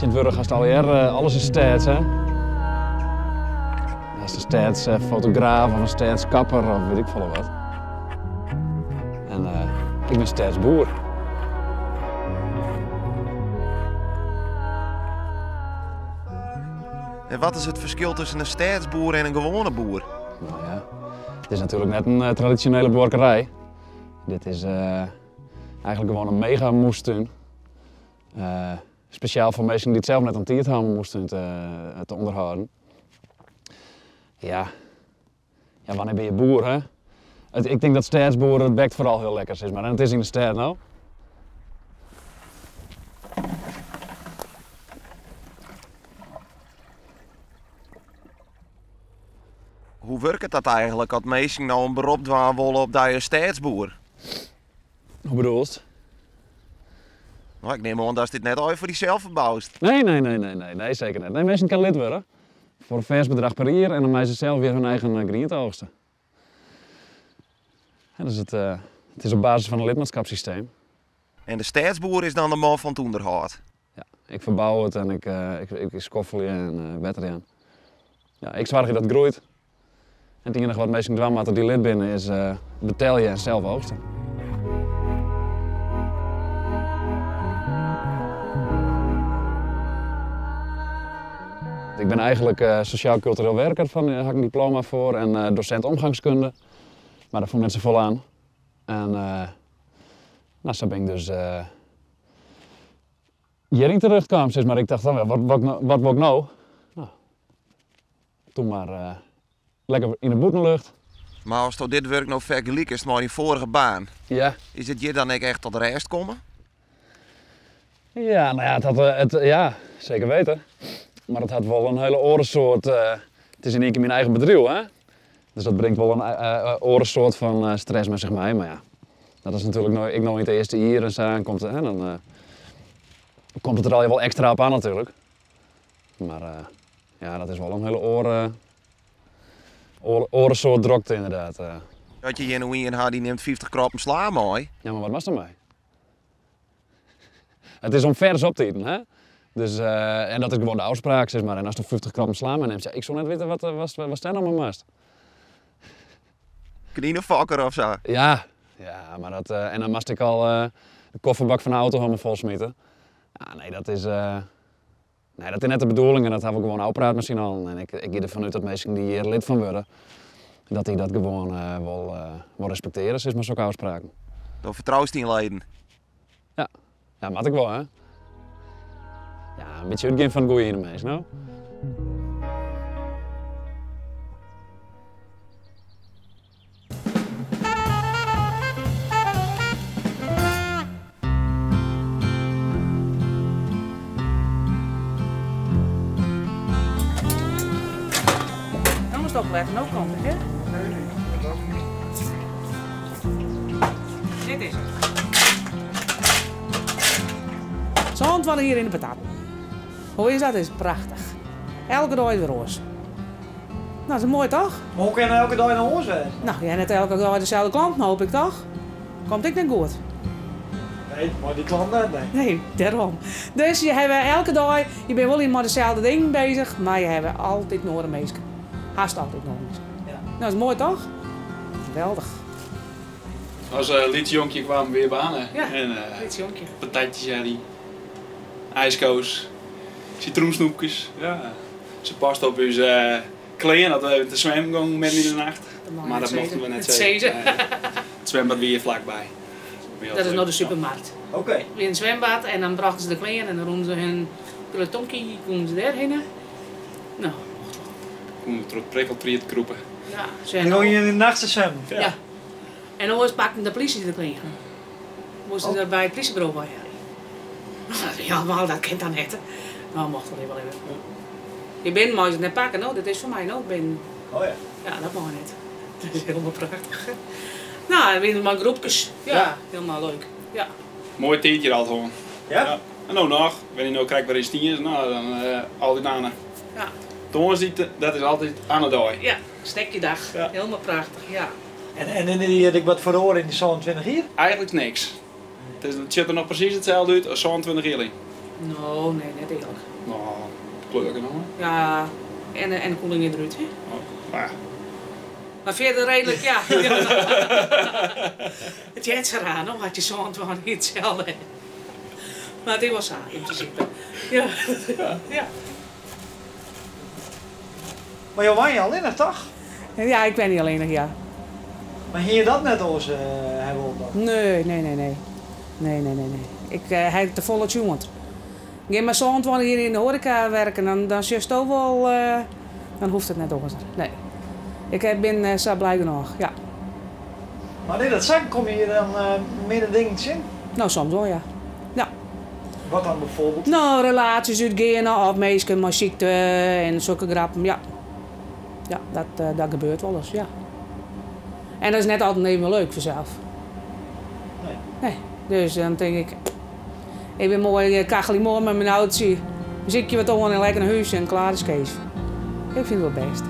Sint-Wurg gaat alweer alles in stads, hè? Als een stads fotograaf of een stads kapper of weet ik veel wat. En ik ben stads boer. En wat is het verschil tussen een stadsboer en een gewone boer? Nou ja, het is natuurlijk net een traditionele boerderij. Dit is eigenlijk gewoon een mega moestuin. Speciaal voor mensen die het zelf net aan het houden moesten te onderhouden. Ja, wanneer ben je boer, hè? Ik denk dat stadsboeren het bekt vooral heel lekker is, maar en het is in de stad nou. Hoe werkt dat eigenlijk als mensen nou een beroep doen willen op dat je stadsboer? Hoe bedoel je het? Nou, ik neem aan dat dit net al voor jezelf verbouwt. Nee, zeker niet. Nee, mensen kunnen lid worden. Voor een vers bedrag per jaar en dan maken ze zelf weer hun eigen grien te oogsten. Ja, dus het is op basis van een lidmaatschapssysteem. En de stadsboer is dan de man van het onderhoud? Ja, ik verbouw het en ik schoffel je en ik wetter je aan. Ja, ik zorg dat het groeit. En het enige wat mensen doen met die lid binnen is betaal je en zelf oogsten. Ik ben eigenlijk sociaal-cultureel werker, daar heb ik een diploma voor en docent omgangskunde. Maar dat vond mensen vol aan. En nou, zo ben ik dus hierin teruggekomen. Maar ik dacht, wat wil ik nou? Nou, toen maar lekker in de boetenlucht. Maar als dit werk nou vergelijkt is met die vorige baan, Ja. is het je dan echt tot de rest komen? Ja, nou ja, ja, zeker weten. Maar het had wel een hele orensoort. Het is in één keer mijn eigen bedrijf, hè? Dus dat brengt wel een orensoort van stress met zich mee. Maar ja, dat is natuurlijk nooit, ik nog niet de eerste hier en zo aankomt. Dan komt het er al wel extra op aan natuurlijk. Maar ja, dat is wel een hele orensoort drokte inderdaad. Dat je genuïne had die neemt 50 kroppen sla mooi. Ja, maar wat was er mee? Het is om vers op te eten, hè? Dus, en dat is gewoon de afspraak, zeg maar. En als je 50 gram sla neemt, ja, ik zou net weten wat daar nou maar mast. Knieënvakker of zo? Ja, maar dat, en dan moest ik al de kofferbak van de auto helemaal vol smeten. Ja, nee, dat is net de bedoeling en dat hebben we gewoon uitpraat misschien al. En ik ga ervan uit dat mensen die hier lid van worden, dat die dat gewoon wel respecteren, zeg maar, zo'n afspraken. Door vertrouwensdienleden? Ja, mag ik wel, hè? Ja, een beetje uitgaan van het goeie in de meest, nou. Dan moest ook blijven ook komen, hè? Nee, dat niet. Dit is het. Zo'n wel hier in de patat. Hoe is dat? Dat is prachtig. Elke dag weer roos. Nou, dat is mooi toch? Maar hoe kan je elke dag naar ons zijn? Nou, jij net elke dag dezelfde klant, hoop ik toch? Komt ik dan goed? Nee, maar die klant net, nee. Nee, daarom. Dus je hebt elke dag, je bent wel in met dezelfde dingen bezig, maar je hebt altijd nog een meisje. Haast altijd nog een meisje. Ja. Nou, dat is mooi toch? Geweldig. Als liedjonkje kwamen we weer banen. Ja, en liedjonkje. patatjes, jelly, ijskoos, citroensnoepjes. Ja. Ze past op uw kleren dat we te zwemmen gingen midden in de nacht. Maar dat mochten we net zeggen. Het zwembad weer vlakbij. Dat is nog de supermarkt. Oké. Weer een zwembad en dan brachten ze de kleren en dan roemden ze hun pelotonkie, konden ze daarheen. Nou. Konden we door het prikkeltriet kroepen. Ja, En dan ging je in de nacht zwemmen? Ja. En dan pakte de politie de kleren. Moesten ze er bij het politiebureau bij. Ja, maar dat kent dan net. Nou, mocht wel even. Je bent mooi net pakken, nou, dat is voor mij nog binnen. Oh ja. Ja, dat mag niet. Dat is helemaal prachtig. Nou, dan winnen we maar groepjes. Ja, helemaal leuk. Ja. Mooi tientje al gewoon. Ja? Ja. En nou nog, wanneer je nou kijkt waar is tien is, nou dan altijd aan. Ja. Dat is altijd aan de dag. Ja, stekjedag. Ja. Helemaal prachtig, ja. En in die had ik wat verloren in die 27 hier? Eigenlijk niks. Het ziet er nog precies hetzelfde uit als 22 juli. Nou, nee, net eerlijk. Nou, gelukkig nog. Ja, en de koeling in eruit, hè? Oh, maar Maar verder redelijk, ja. Het jet eraan, hoor, had je zo'n gewoon niet hetzelfde. Maar dit was haar, in principe. Ja. Ja. Maar joh, was je alleen nog toch? Ja, ik ben niet alleen nog, ja. Maar ging je dat net ons hebben op dan? Nee. Nee. Ik heb de volle tune. Ga maar zo'n wanneer hier in de horeca werken, dan zie je ook wel, dan hoeft het net over. Nee. Ik ben zo blij genoeg, ja. Maar nee, dat zeg, kom je hier dan meer dingen in? Nou, soms wel, ja. Ja. Wat dan bijvoorbeeld? Nou, relaties uitgaan, of mensen met ziekte en zulke grappen, ja. Ja, dat gebeurt wel eens, ja. En dat is net altijd even leuk vanzelf. Nee. Dus dan denk ik ben mooi kachelie mooi met mijn oudje. Muziekje wat on en lekker naar huis en klaar is Kees. Ik vind het wel best.